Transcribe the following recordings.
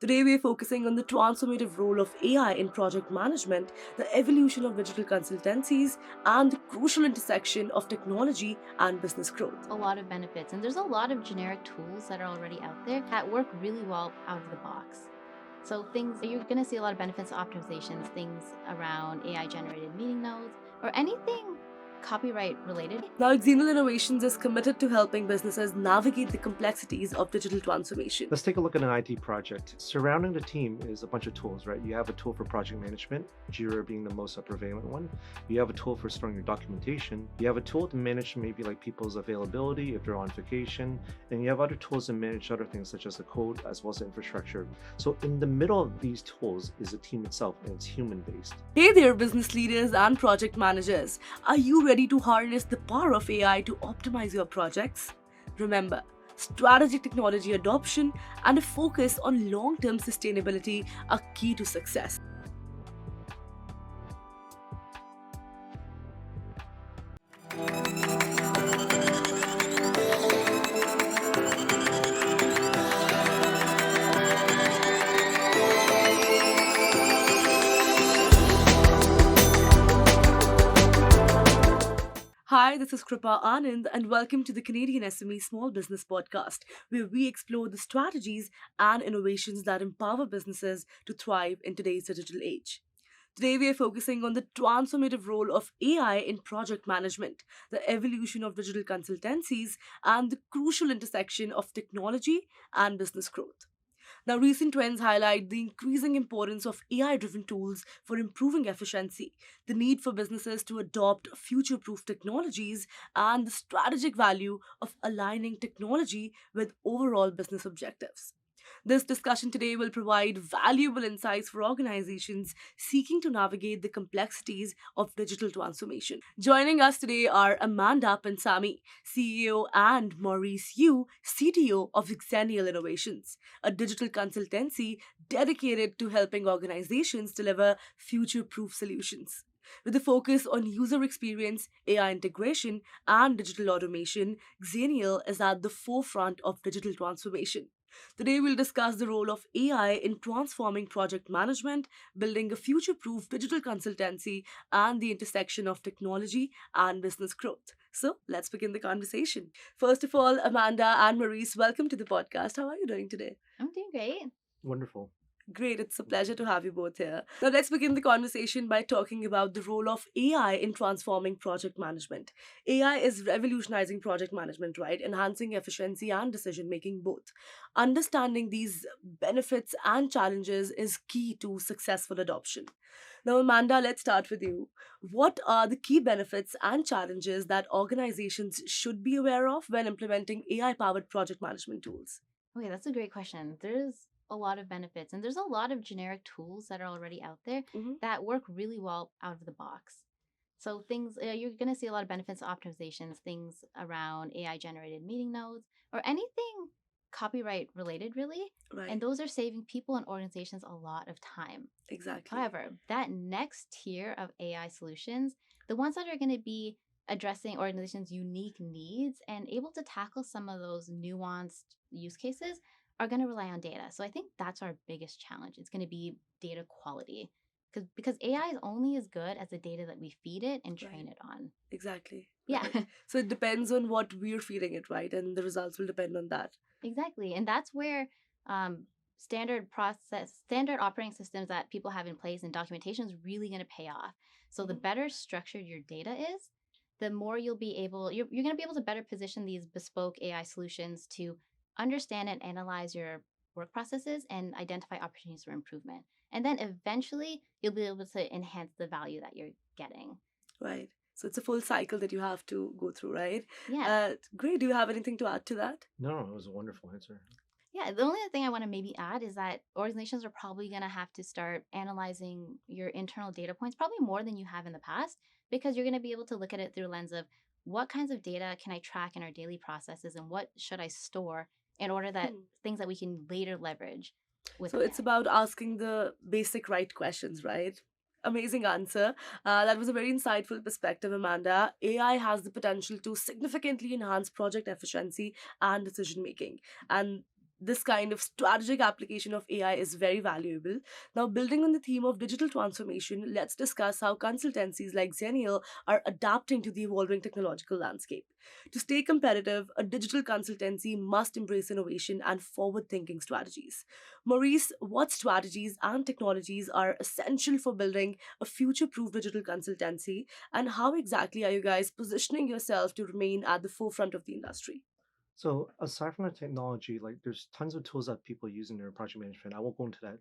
Today, we are focusing on the transformative role of AI in project management, the evolution of digital consultancies, and the crucial intersection of technology and business growth. A lot of benefits. And there's a lot of generic tools that are already out there that work really well out of the box. So you're going to see a lot of benefits optimizations, things around AI generated meeting notes or anything copyright related. Now, Xennial Innovations is committed to helping businesses navigate the complexities of digital transformation. Let's take a look at an IT project. Surrounding the team is a bunch of tools, right? You have a tool for project management, Jira being the most prevalent one. You have a tool for storing your documentation. You have a tool to manage maybe like people's availability if they're on vacation. And you have other tools to manage other things such as the code as well as the infrastructure. So in the middle of these tools is the team itself, and it's human-based. Hey there, business leaders and project managers. Are you ready to harness the power of AI to optimize your projects? Remember, strategic technology adoption and a focus on long-term sustainability are key to success. Hi, this is Kripa Anand, and welcome to the Canadian SME Small Business Podcast, where we explore the strategies and innovations that empower businesses to thrive in today's digital age. Today, we are focusing on the transformative role of AI in project management, the evolution of digital consultancies, and the crucial intersection of technology and business growth. Now, recent trends highlight the increasing importance of AI driven tools for improving efficiency, the need for businesses to adopt future proof technologies, and the strategic value of aligning technology with overall business objectives. This discussion today will provide valuable insights for organizations seeking to navigate the complexities of digital transformation. Joining us today are Amanda Punsammy, CEO, and Maurice Yu, CTO of Xennial Innovations, a digital consultancy dedicated to helping organizations deliver future proof solutions. With a focus on user experience, AI integration, and digital automation, Xennial is at the forefront of digital transformation. Today, we'll discuss the role of AI in transforming project management, building a future proof digital consultancy, and the intersection of technology and business growth. So, let's begin the conversation. First of all, Amanda and Maurice, welcome to the podcast. How are you doing today? I'm doing great. Wonderful. Great, it's a pleasure to have you both here. Now, let's begin the conversation by talking about the role of AI in transforming project management. AI is revolutionizing project management, right? Enhancing efficiency and decision making both. Understanding these benefits and challenges is key to successful adoption. Now, Amanda, let's start with you. What are the key benefits and challenges that organizations should be aware of when implementing AI powered project management tools? Okay, that's a great question. There's a lot of benefits, and there's a lot of generic tools that are already out there Mhm. that work really well out of the box. So you're going to see a lot of benefits optimizations, things around AI generated meeting notes or anything copyright related, really. And Right, those are saving people and organizations a lot of time. exactly. However, that next tier of AI solutions, the ones that are going to be addressing organizations' unique needs and able to tackle some of those nuanced use cases, are going to rely on data. So I think that's our biggest challenge. It's going to be data quality. Because AI is only as good as the data that we feed it and train Right. it on. Exactly. Yeah, Right. So it depends on what we're feeding it, right? And the results will depend on that. exactly. And that's where um, standard operating systems that people have in place and documentation is really going to pay off. So the Mhm. better structured your data is, the more you're going to be able to better position these bespoke AI solutions to understand and analyze your work processes and identify opportunities for improvement. And then eventually you'll be able to enhance the value that you're getting. Right. So it's a full cycle that you have to go through, right? Yeah. Great. Do you have anything to add to that? No, it was a wonderful answer. Yeah, the only other thing I want to maybe add is that organizations are probably going to have to start analyzing your internal data points probably more than you have in the past, because you're going to be able to look at it through a lens of what kinds of data can I track in our daily processes and what should I store in order that Hmm. things that we can later leverage with So it's AI. about asking the basic right questions, right? Amazing answer. That was a very insightful perspective, Amanda. AI has the potential to significantly enhance project efficiency and decision making. And this kind of strategic application of AI is very valuable. Now, building on the theme of digital transformation, let's discuss how consultancies like Xennial are adapting to the evolving technological landscape. To stay competitive, a digital consultancy must embrace innovation and forward thinking strategies. Maurice, what strategies and technologies are essential for building a future proof digital consultancy, and how exactly are you guys positioning yourself to remain at the forefront of the industry? So aside from the technology, like there's tons of tools that people use in their project management. I won't go into that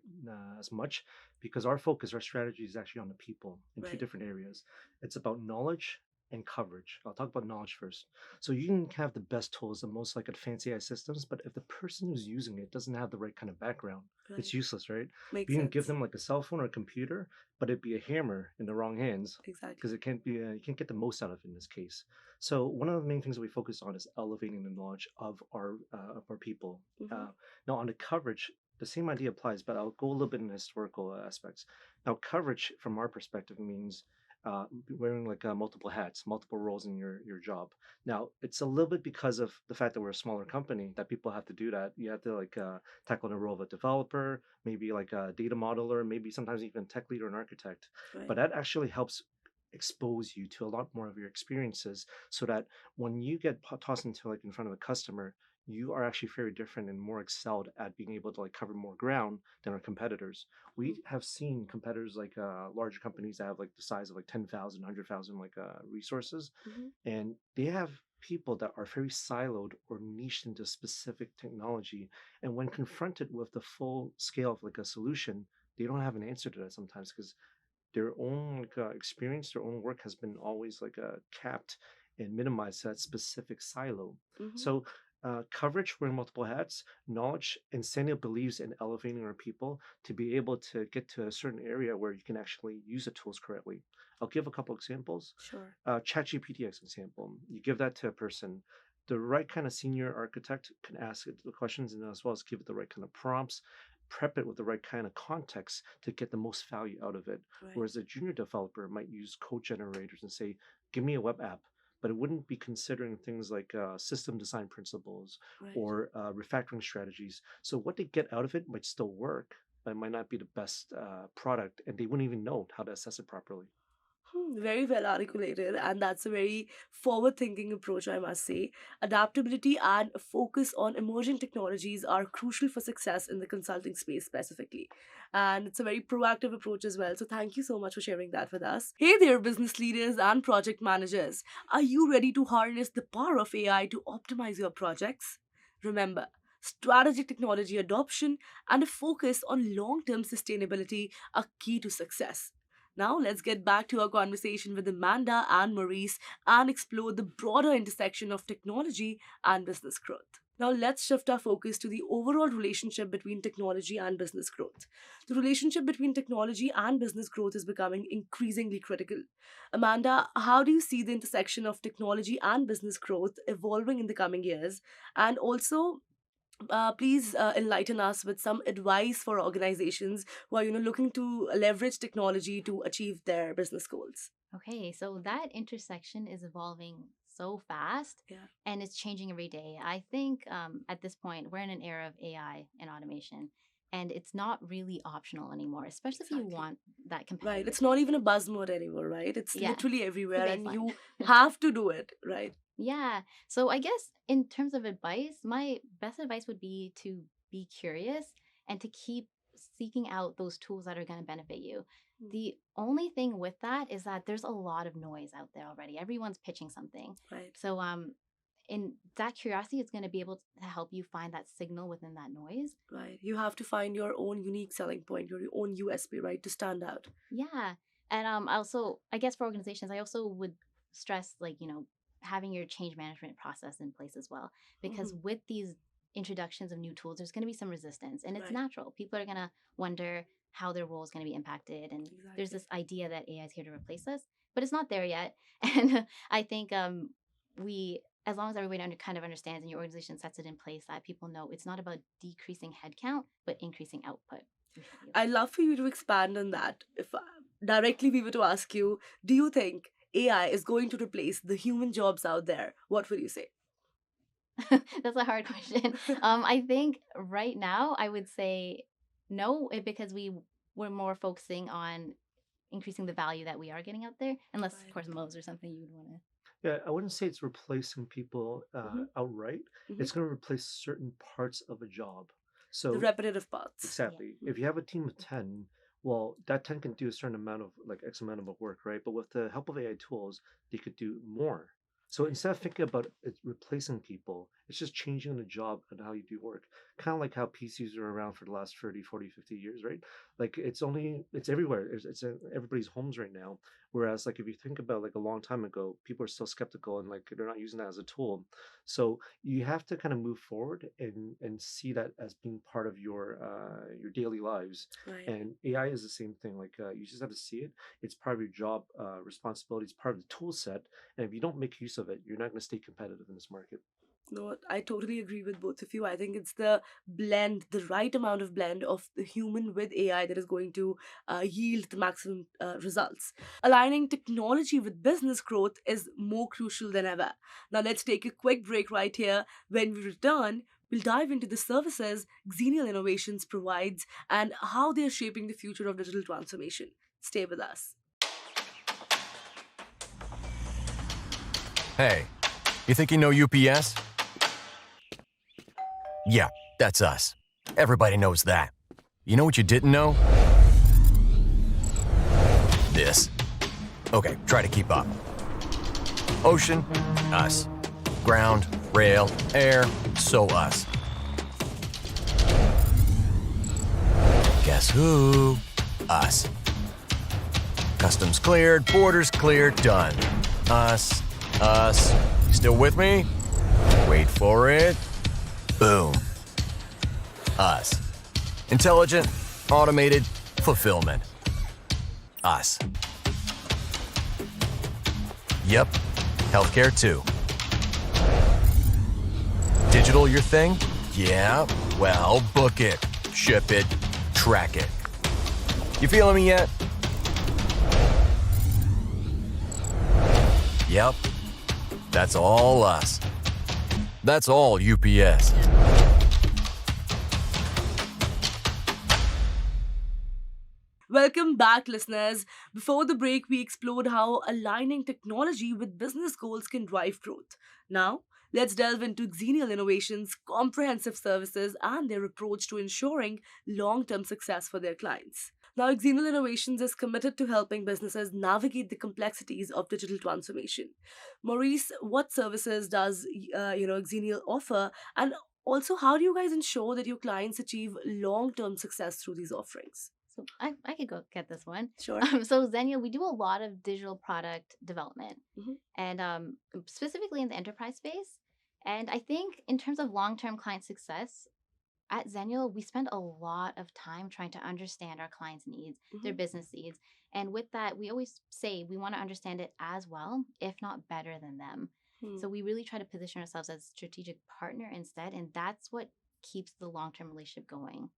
as much because our focus, our strategy is actually on the people in two Right. different areas. It's about knowledge and coverage. I'll talk about knowledge first. So you can have the best tools, the most like advanced AI systems, but if the person who's using it doesn't have the right kind of background, Right. it's useless, right? Makes You can give sense. them like a cell phone or a computer, but it'd be a hammer in the wrong hands Exactly. because it can't be. You can't get the most out of it in this case. So one of the main things that we focus on is elevating the knowledge of our people. Mhm. Now on the coverage, the same idea applies, but I'll go a little bit in historical aspects. Now coverage, from our perspective, means wearing like multiple hats, multiple roles in your job. Now it's a little bit because of the fact that we're a smaller company that people have to do that. You have to like tackle the role of a developer, maybe like a data modeler, maybe sometimes even tech leader and architect. Right. But that actually helps expose you to a lot more of your experiences so that when you get tossed into like in front of a customer, you are actually very different and more excelled at being able to like cover more ground than our competitors. We have seen competitors like larger companies that have like the size of like 10,000, 100,000 like resources, Mhm. and they have people that are very siloed or niched into specific technology, and when confronted with the full scale of like a solution, they don't have an answer to that sometimes because their own like, experience, their own work has been always like capped and minimized to that specific silo. Mhm. So coverage, wearing multiple hats, knowledge, and Senio believes in elevating our people to be able to get to a certain area where you can actually use the tools correctly. I'll give a couple examples. Sure. ChatGPT as an example. You give that to a person. The right kind of senior architect can ask it the questions and as well as give it the right kind of prompts, prep it with the right kind of context to get the most value out of it. Right. Whereas a junior developer might use code generators and say, give me a web app, but it wouldn't be considering things like system design principles Right. or refactoring strategies. So what they get out of it might still work, but it might not be the best product, and they wouldn't even know how to assess it properly. Very well articulated, and that's a very forward thinking approach, I must say. Adaptability and a focus on emerging technologies are crucial for success in the consulting space specifically. And it's a very proactive approach as well. So, thank you so much for sharing that with us. Hey there, business leaders and project managers. Are you ready to harness the power of AI to optimize your projects? Remember, strategic technology adoption and a focus on long term sustainability are key to success. Now, let's get back to our conversation with Amanda and Maurice and explore the broader intersection of technology and business growth. Now, let's shift our focus to the overall relationship between technology and business growth. The relationship between technology and business growth is becoming increasingly critical. Amanda, how do you see the intersection of technology and business growth evolving in the coming years? And also, please enlighten us with some advice for organizations who are looking to leverage technology to achieve their business goals. Okay, so that intersection is evolving so fast Yeah. and it's changing every day. I think at this point, we're in an era of AI and automation, and it's not really optional anymore, especially if you Exactly. want that Right, it's competitive not edge. even a buzzword anymore, right? It's Yeah, literally the everywhere and baseline. you have to do it, right? Yeah. So I guess in terms of advice, my best advice would be to be curious and to keep seeking out those tools that are going to benefit you. Hmm. The only thing with that is that there's a lot of noise out there already. Everyone's pitching something. Right. So in that curiosity is going to be able to help you find that signal within that noise. Right, you have to find your own unique selling point, your own USP, right, to stand out. Yeah. And also I guess for organizations, I also would stress like, having your change management process in place as well. Because Mhm. with these introductions of new tools, there's going to be some resistance and it's Right. natural. People are going to wonder how their role is going to be impacted. And there's Exactly. this idea that AI is here to replace us, but it's not there yet. And I think we, as long as everybody kind of understands and your organization sets it in place, that people know it's not about decreasing headcount, but increasing output. I'd love for you to expand on that. If directly we were to ask you, do you think AI is going to replace the human jobs out there? What would you say? That's a hard question. I think right now I would say no, because we're more focusing on increasing the value that we are getting out there. Unless, of Right. course, Mo's or something you would want to. Yeah, I wouldn't say it's replacing people Mm-hmm. outright. Mm-hmm. It's going to replace certain parts of a job. The So repetitive parts. exactly, Yeah. if you have a team of 10, well, that 10 can do a certain amount of like X amount of work, right? But with the help of AI tools, they could do more. So instead of thinking about it replacing people, it's just changing the job and how you do work. Kind of like how PCs are around for the last 30, 40, 50 years, right? Like it's everywhere. It's in everybody's homes right now. Whereas like if you think about like a long time ago, people are still skeptical and like they're not using that as a tool. So you have to kind of move forward and see that as being part of your daily lives. Right. And AI is the same thing. Like you just have to see it. It's part of your job responsibility. It's part of the tool set. And if you don't make use of it, you're not going to stay competitive in this market. No, I totally agree with both of you. I think it's the blend, the right amount of blend of the human with AI that is going to yield the maximum results. Aligning technology with business growth is more crucial than ever. Now, let's take a quick break right here. When we return, we'll dive into the services Xennial Innovations provides and how they are shaping the future of digital transformation. Stay with us. Hey, you think you know UPS? Yeah, that's us. Everybody knows that. You know what you didn't know? This. Okay, try to keep up. Ocean, us. Ground, rail, air, so us. Guess who? Us. Customs cleared, borders cleared, done. Us. You still with me? Wait for it. Boom. Us. Intelligent, automated, fulfillment. Us. Yep. Healthcare too. Digital your thing? Yeah. Well, book it, ship it, track it. You feeling me yet? Yep. That's all us. That's all UPS. Welcome back, listeners. Before the break, we explored how aligning technology with business goals can drive growth. Now, let's delve into Xennial Innovations' comprehensive services and their approach to ensuring long term success for their clients. Now, Xennial Innovations is committed to helping businesses navigate the complexities of digital transformation. Maurice, what services does Xennial offer, and also how do you guys ensure that your clients achieve long term success through these offerings? So I could go get this one. Sure. So Xennial, we do a lot of digital product development, Mhm. and specifically in the enterprise space. And I think in terms of long-term client success, at Xennial, we spend a lot of time trying to understand our clients' needs, their Mhm. business needs. And with that, we always say we want to understand it as well, if not better than them. Hmm. So we really try to position ourselves as a strategic partner instead. And that's what keeps the long-term relationship going.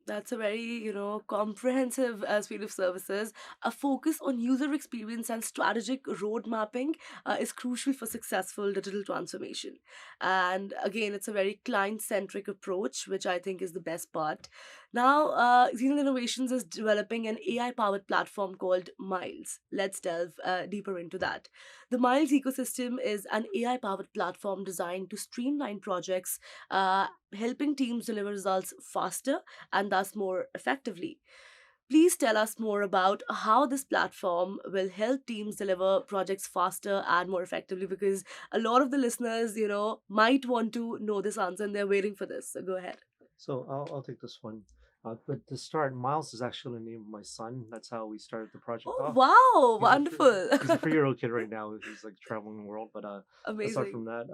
That's a very, comprehensive suite of services. A focus on user experience and strategic road mapping is crucial for successful digital transformation. And again, it's a very client centric approach, which I think is the best part. Now, Xenil Innovations is developing an AI powered platform called Miles. Let's delve deeper into that. The Miles ecosystem is an AI powered platform designed to streamline projects, helping teams deliver results faster and thus more effectively. Please tell us more about how this platform will help teams deliver projects faster and more effectively, because a lot of the listeners, might want to know this answer and they're waiting for this. So go ahead. So I'll take this one. But to start, Miles is actually the name of my son. That's how we started the project Oh, off. wow, He's a wonderful. he's a 3-year-old kid right now. He's like traveling the world. But let's start Amazing. from that.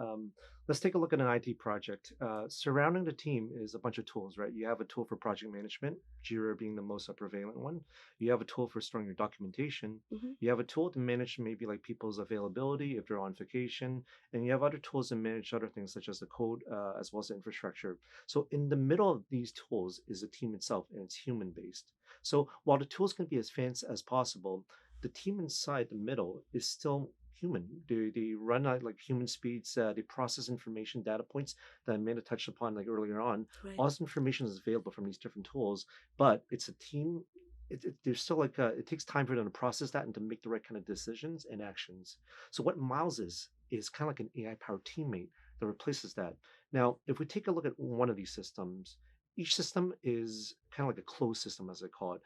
Let's take a look at an IT project. Surrounding the team is a bunch of tools, right? You have a tool for project management, Jira being the most prevalent one. You have a tool for storing your documentation. Mhm. You have a tool to manage maybe like people's availability if they're on vacation, and you have other tools to manage other things such as the code as well as the infrastructure. So in the middle of these tools is the team itself, and it's human based. So while the tools can be as fancy as possible, the team inside the middle is still human. They run at like human speeds. They process information, data points that Amanda touched upon like earlier on. Right. All this information is available from these different tools, but it's a team. There's still like it takes time for them to process that and to make the right kind of decisions and actions. So what Miles is kind of like an AI-powered teammate that replaces that. Now, if we take a look at one of these systems, each system is kind of like a closed system, as I call it.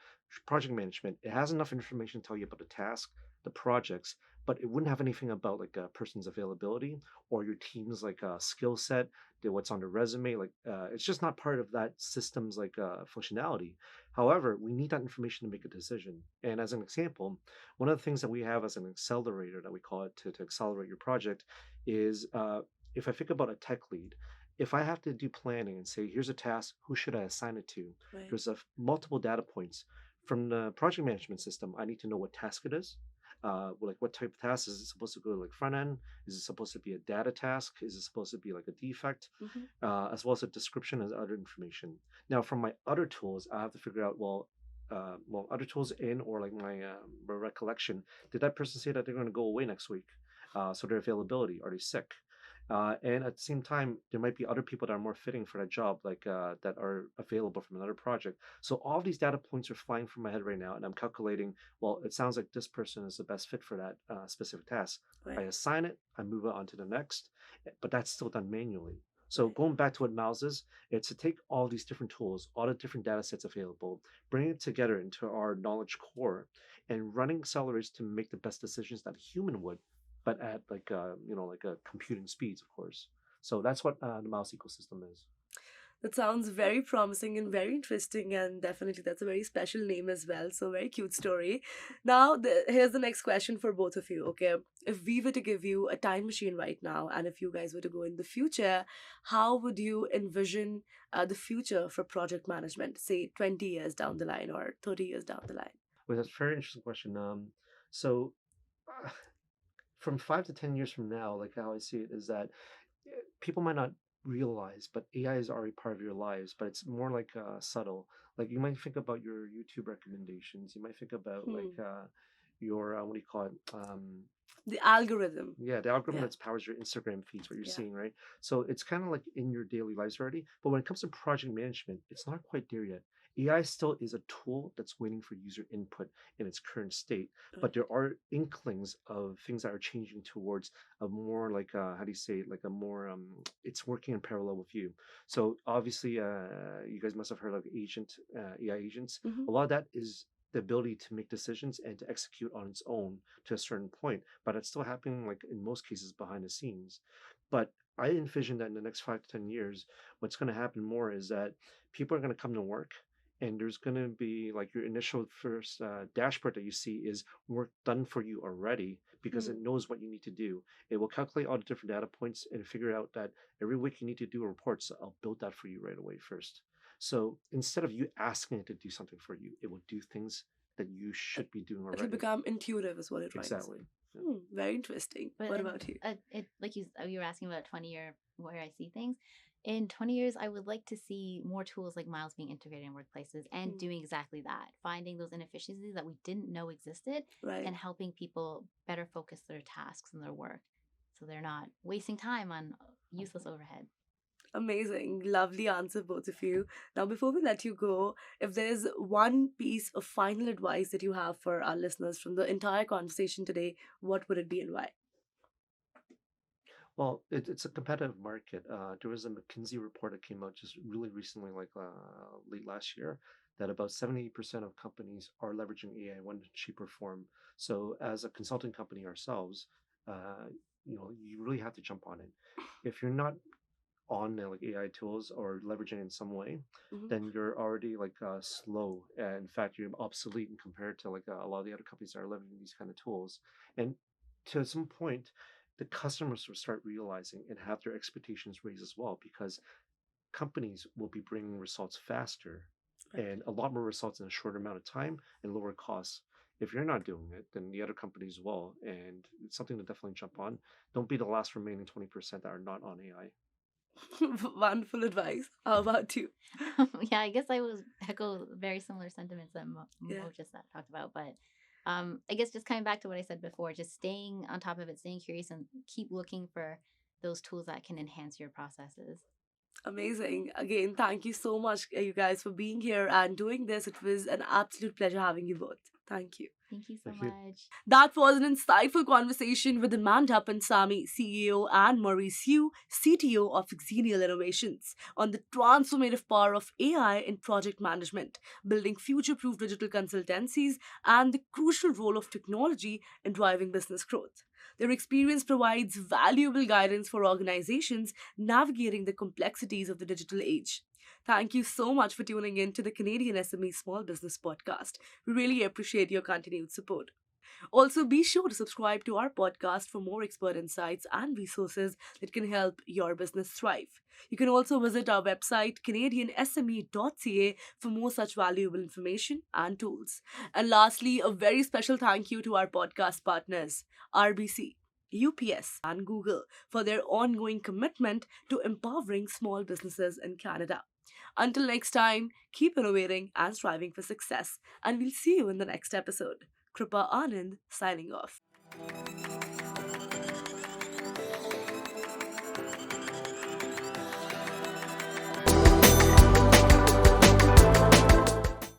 Project management, it has enough information to tell you about the task, the projects, but it wouldn't have anything about like a person's availability or your team's like skill set, what's on their resume. Like it's just not part of that system's like functionality. However, we need that information to make a decision. And as an example, one of the things that we have as an accelerator that we call it to accelerate your project is if I think about a tech lead, if I have to do planning and say, here's a task, who should I assign it to? Right. There's multiple data points. From the project management system, I need to know what task it is. Like what type of task is it supposed to go to like front end? Is it supposed to be a data task? Is it supposed to be like a defect? As well as a description and other information. Now, from my other tools, I have to figure out, other tools in or like my recollection. Did that person say that they're going to go away next week? So their availability, are they sick? And at the same time, there might be other people that are more fitting for that job, like that are available from another project. So all of these data points are flying through my head right now, and I'm calculating, well, it sounds like this person is the best fit for that specific task. Right. I assign it, I move it on to the next, but that's still done manually. So Right. going back to what Miles is, it's to take all these different tools, all the different data sets available, bring it together into our knowledge core, and running accelerators to make the best decisions that a human would, but at like like a computing speeds, of course. So that's what the Mouse ecosystem is. That sounds very promising and very interesting, and definitely that's a very special name as well. So, very cute story. Now, here's the next question for both of you. Okay, if we were to give you a time machine right now, and if you guys were to go in the future, how would you envision the future for project management, say 20 years down the line or 30 years down the line? Well, that's a very interesting question. So from 5 to 10 years from now, like how I see it is that people might not realize, but AI is already part of your lives, but it's more like subtle. Like you might think about your YouTube recommendations. You might think about like your what do you call it? The algorithm. Yeah, the algorithm Yeah. that powers your Instagram feeds, what you're Yeah. seeing, right? So it's kind of like in your daily lives already. But when it comes to project management, it's not quite there yet. AI still is a tool that's waiting for user input in its current state, but there are inklings of things that are changing towards a more like how do you say it? Like a more it's working in parallel with you. So obviously, you guys must have heard of AI agents. Mhm. A lot of that is the ability to make decisions and to execute on its own to a certain point, but it's still happening like in most cases behind the scenes. But I envision that in the next 5 to 10 years, what's going to happen more is that people are going to come to work, and there's going to be like your initial first dashboard that you see is work done for you already because it knows what you need to do. It will calculate all the different data points and figure out that every week you need to do a report. So I'll build that for you right away first. So instead of you asking it to do something for you, it will do things that you should be doing It'll already. become intuitive, is what it means. Exactly. Yeah. Very interesting. But What in- about you? It like you were asking about 20-year where I see things. In 20 years, I would like to see more tools like Miles being integrated in workplaces and doing exactly that, finding those inefficiencies that we didn't know existed Right. and helping people better focus their tasks and their work so they're not wasting time on useless overhead. Amazing. Lovely answer, both of you. Now, before we let you go, if there's one piece of final advice that you have for our listeners from the entire conversation today, what would it be and why? Well, it's a competitive market. There was a McKinsey report that came out just really recently, like late last year, that about 70% of companies are leveraging AI in one shape or form. So, as a consulting company ourselves, you really have to jump on it. If you're not on like AI tools or leveraging it in some way, Mhm. then you're already like slow. And in fact, you're obsolete in compared to like a lot of the other companies that are leveraging these kind of tools. And to some point, the customers will start realizing and have their expectations raised as well because companies will be bringing results faster Right. and a lot more results in a shorter amount of time and lower costs. If you're not doing it, then the other companies will. And it's something to definitely jump on. Don't be the last remaining 20% that are not on AI. Wonderful advice. How about you? Yeah, I guess I was echo very similar sentiments that Mo Yeah. just talked about, but I guess just coming back to what I said before, just staying on top of it, staying curious, and keep looking for those tools that can enhance your processes. Amazing. Again, thank you so much, you guys, for being here and doing this. It was an absolute pleasure having you both. Thank you. Thank you so Thank you. much. That was an insightful conversation with Amanda Punsammy, CEO, and Maurice Yu, CTO of Xennial Innovations, on the transformative power of AI in project management, building future-proof digital consultancies, and the crucial role of technology in driving business growth. Their experience provides valuable guidance for organizations navigating the complexities of the digital age. Thank you so much for tuning in to the Canadian SME Small Business Podcast. We really appreciate your continued support. Also, be sure to subscribe to our podcast for more expert insights and resources that can help your business thrive. You can also visit our website, CanadianSME.ca, for more such valuable information and tools. And lastly, a very special thank you to our podcast partners, RBC, UPS, and Google, for their ongoing commitment to empowering small businesses in Canada. Until next time, keep innovating and striving for success, and we'll see you in the next episode. Kripa Anand signing off.